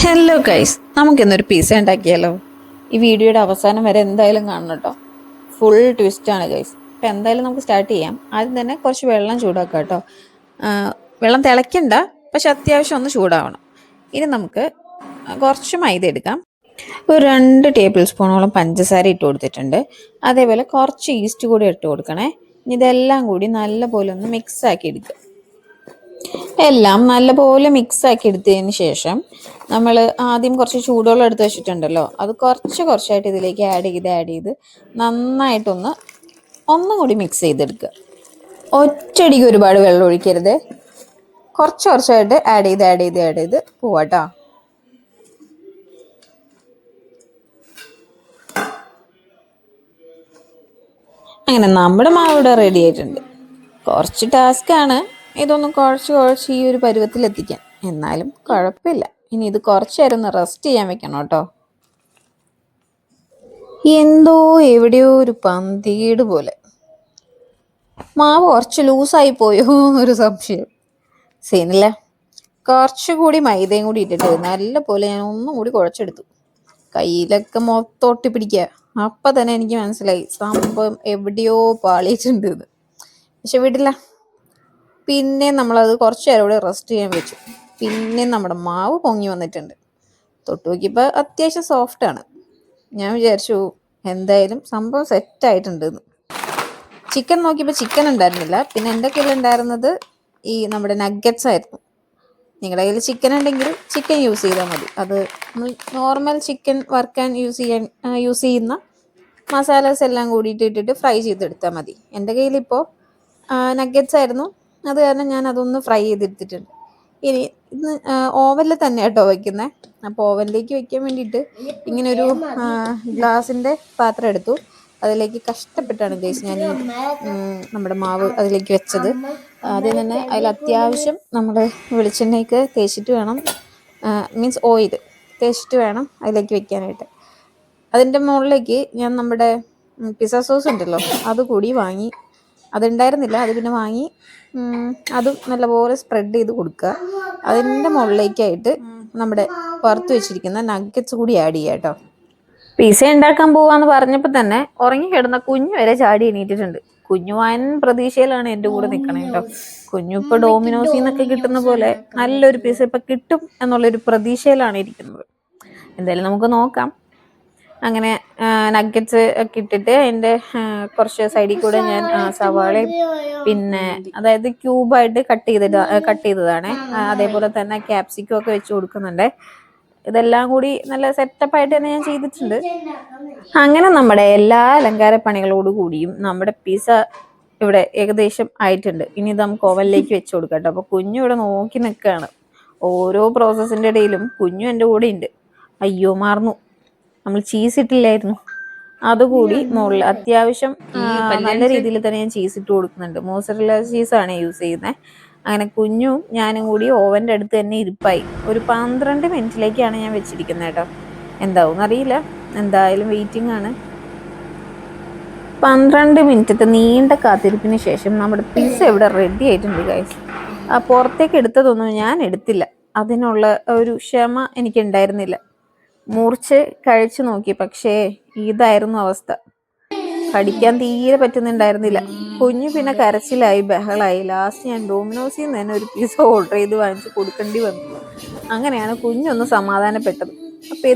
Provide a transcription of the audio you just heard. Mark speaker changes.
Speaker 1: Hello guys, നമുക്കിന്നൊരു pizza ഉണ്ടാക്കിയാലോ? ഈ വീഡിയോയുടെ അവസാനം വരെ എന്തായാലും കാണണം കേട്ടോ. ഫുൾ ട്വിസ്റ്റാണ് ഗൈസ്. അപ്പം എന്തായാലും നമുക്ക് സ്റ്റാർട്ട് ചെയ്യാം. ആദ്യം തന്നെ കുറച്ച് വെള്ളം ചൂടാക്കാം കേട്ടോ. വെള്ളം തിളയ്ക്കണ്ട, പക്ഷെ അത്യാവശ്യം ഒന്ന് ചൂടാവണം. ഇനി നമുക്ക് കുറച്ച് മൈദ എടുക്കാം. ഒരു 2 ടേബിൾ സ്പൂണോളം പഞ്ചസാര ഇട്ട് കൊടുത്തിട്ടുണ്ട്. അതേപോലെ കുറച്ച് ഈസ്റ്റ് കൂടി ഇട്ട് കൊടുക്കണേ. ഇതെല്ലാം കൂടി നല്ലപോലെ ഒന്ന് മിക്സ് ആക്കി എടുക്കുക. എല്ലാം നല്ലപോലെ മിക്സ് ആക്കി എടുത്തതിന് ശേഷം നമ്മൾ ആദ്യം കുറച്ച് ചൂടുവെള്ളം എടുത്ത് വെച്ചിട്ടുണ്ടല്ലോ, അത് കുറച്ചായിട്ട് ഇതിലേക്ക് ആഡ് ചെയ്ത് ഒന്നും കൂടി മിക്സ് ചെയ്തെടുക്കുക. ഒറ്റയടിക്ക് ഒരുപാട് വെള്ളം ഒഴിക്കരുത്, കുറച്ചായിട്ട് ആഡ് ചെയ്ത് പോവാട്ടോ. അങ്ങനെ നമ്മുടെ മാവ് ഇവിടെ റെഡി ആയിട്ടുണ്ട്. കുറച്ച് ടാസ്ക്കാണ് ഇതൊന്നും കുഴച്ച് ഈ ഒരു പരുവത്തിലെത്തിക്കാൻ, എന്നാലും കുഴപ്പമില്ല. ഇനി ഇത് കുറച്ച് നേരം ഒന്ന് റെസ്റ്റ് ചെയ്യാൻ വെക്കണം കേട്ടോ. എവിടെയോ ഒരു പന്തീട് പോലെ മാവ് കുറച്ച് ലൂസായി പോയോ എന്നൊരു സംശയം. സീനില്ല, കുറച്ചുകൂടി മൈദയും കൂടി ഇട്ടിട്ട് നല്ലപോലെ ഞാൻ ഒന്നും കൂടി കുഴച്ചെടുത്തു. കയ്യിലൊക്കെ മൊത്തം ഒട്ടിപ്പിടിക്കുക. അപ്പം തന്നെ എനിക്ക് മനസ്സിലായി സംഭവം എവിടെയോ പാളിയിട്ടുണ്ട് എന്ന്. പക്ഷെ വിടില്ല, പിന്നെ നമ്മളത് കുറച്ച് നേരം കൂടെ റെസ്റ്റ് ചെയ്യാൻ വെച്ചു. പിന്നെ നമ്മുടെ മാവ് പൊങ്ങി വന്നിട്ടുണ്ട്. തൊട്ട് നോക്കിയപ്പോൾ അത്യാവശ്യം സോഫ്റ്റാണ്. ഞാൻ വിചാരിച്ചു എന്തായാലും സംഭവം സെറ്റായിട്ടുണ്ട് എന്ന്. ചിക്കൻ നോക്കിയപ്പോൾ ചിക്കൻ ഉണ്ടായിരുന്നില്ല. പിന്നെ എൻ്റെ കയ്യിൽ ഉണ്ടായിരുന്നത് ഈ നമ്മുടെ നഗ്ഗറ്റ്സ് ആയിരുന്നു. നിങ്ങളുടെ കയ്യിൽ ചിക്കൻ ഉണ്ടെങ്കിൽ ചിക്കൻ യൂസ് ചെയ്താൽ മതി. അത് നോർമൽ ചിക്കൻ വറുക്കാൻ യൂസ് ചെയ്യുന്ന മസാലാസ് എല്ലാം കൂടിയിട്ട് ഇട്ടിട്ട് ഫ്രൈ ചെയ്തെടുത്താൽ മതി. എൻ്റെ കയ്യിലിപ്പോൾ നഗ്ഗറ്റ്സ് ആയിരുന്നു, അത് കാരണം ഞാൻ അതൊന്ന് ഫ്രൈ ചെയ്തെടുത്തിട്ടുണ്ട്. ഇനി ഇത് ഓവനിൽ തന്നെ കേട്ടോ വയ്ക്കുന്നത്. അപ്പോൾ ഓവനിലേക്ക് വെക്കാൻ വേണ്ടിയിട്ട് ഇങ്ങനൊരു ഗ്ലാസിൻ്റെ പാത്രം എടുത്തു. അതിലേക്ക് കഷ്ടപ്പെട്ടാണ് ഗൈസ് ഞാൻ നമ്മുടെ മാവ് അതിലേക്ക് വെച്ചത്. ആദ്യം തന്നെ അതിൽ അത്യാവശ്യം നമ്മൾ വെളിച്ചെണ്ണയ്ക്ക് തേച്ചിട്ട് വേണം, മീൻസ് ഓയിൽ തേച്ചിട്ട് വേണം അതിലേക്ക് വെക്കാനായിട്ട്. അതിൻ്റെ മുകളിലേക്ക് ഞാൻ നമ്മുടെ പിസ്സ സോസ് ഉണ്ടല്ലോ അത് കൂടി വാങ്ങി. അതുണ്ടായിരുന്നില്ല, അത് പിന്നെ വാങ്ങി. അതും നല്ലപോലെ സ്പ്രെഡ് ചെയ്ത് കൊടുക്കുക. അതിൻ്റെ മുകളിലേക്കായിട്ട് നമ്മുടെ വറുത്ത് വെച്ചിരിക്കുന്ന നഗ്ഗറ്റ്സ് കൂടി ആഡ് ചെയ്യുക കേട്ടോ. പിസ്സ ഉണ്ടാക്കാൻ പോവാന്ന് പറഞ്ഞപ്പോൾ തന്നെ ഉറങ്ങി കിടന്ന കുഞ്ഞു വരെ ചാടി എണീറ്റിട്ടുണ്ട്. കുഞ്ഞു വൻ പ്രതീക്ഷയിലാണ് എൻ്റെ കൂടെ നിൽക്കണേ കേട്ടോ. കുഞ്ഞു ഇപ്പോൾ ഡോമിനോസിൽ നിന്നൊക്കെ കിട്ടുന്ന പോലെ നല്ലൊരു പിസ്സ ഇപ്പം കിട്ടും എന്നുള്ളൊരു പ്രതീക്ഷയിലാണ് ഇരിക്കുന്നത്. എന്തായാലും നമുക്ക് നോക്കാം. അങ്ങനെ നഗ്ഗറ്റ്സ് ഒക്കെ ഇട്ടിട്ട് അതിൻ്റെ കുറച്ച് സൈഡിൽ കൂടെ ഞാൻ സവാളയും പിന്നെ അതായത് ക്യൂബായിട്ട് കട്ട് ചെയ്തതാണ്. അതേപോലെ തന്നെ ക്യാപ്സിക്കം ഒക്കെ വെച്ച് കൊടുക്കുന്നുണ്ട്. ഇതെല്ലാം കൂടി നല്ല സെറ്റപ്പായിട്ട് തന്നെ ഞാൻ ചെയ്തിട്ടുണ്ട്. അങ്ങനെ നമ്മുടെ എല്ലാ അലങ്കാര പണികളോട് കൂടിയും നമ്മുടെ പിസ്സ ഇവിടെ ഏകദേശം ആയിട്ടുണ്ട്. ഇനി ഇത് നമുക്ക് ഓവനിലേക്ക് വെച്ച് കൊടുക്കാം കേട്ടോ. അപ്പോൾ കുഞ്ഞു ഇവിടെ നോക്കി നിൽക്കുകയാണ്. ഓരോ പ്രോസസ്സിൻ്റെ ഇടയിലും കുഞ്ഞു എൻ്റെ കൂടെ ഉണ്ട്. അയ്യോ മറന്നു, നമ്മൾ ചീസ് ഇട്ടില്ലായിരുന്നു. അതുകൂടി മുകളിൽ അത്യാവശ്യം നല്ല രീതിയിൽ തന്നെ ഞാൻ ചീസ് ഇട്ട് കൊടുക്കുന്നുണ്ട്. മോസറല്ല ചീസാണ് യൂസ് ചെയ്യുന്നത്. അങ്ങനെ കുഞ്ഞും ഞാനും കൂടി ഓവൻ്റെ അടുത്ത് തന്നെ ഇരിപ്പായി. ഒരു 12 മിനിറ്റിലേക്കാണ് ഞാൻ വെച്ചിരിക്കുന്നത് കേട്ടോ. എന്താവും അറിയില്ല, എന്തായാലും വെയിറ്റിംഗ് ആണ്. 12 മിനിറ്റത്തെ നീണ്ട കാത്തിരിപ്പിന് ശേഷം നമ്മുടെ പിസ്സ ഇവിടെ റെഡി ആയിട്ടുണ്ട് ഗൈസ്. പുറത്തേക്ക് എടുത്തതൊന്നും ഞാൻ എടുത്തില്ല, അതിനുള്ള ഒരു ക്ഷമ എനിക്കുണ്ടായിരുന്നില്ല. മുറിച്ച് കഴിച്ചു നോക്കി, പക്ഷേ ഇതായിരുന്നു അവസ്ഥ. കടിക്കാൻ തീരെ പറ്റുന്നുണ്ടായിരുന്നില്ല. കുഞ്ഞു പിന്നെ കരച്ചിലായി, ബഹളായി. ലാസ്റ്റ് ഞാൻ ഡോമിനോസിൽ നിന്ന് തന്നെ ഒരു പിസ്സ ഓർഡർ ചെയ്ത് വാങ്ങിച്ച് കൊടുക്കേണ്ടി വന്നു. അങ്ങനെയാണ് കുഞ്ഞൊന്ന് സമാധാനപ്പെട്ടത്. അപ്പം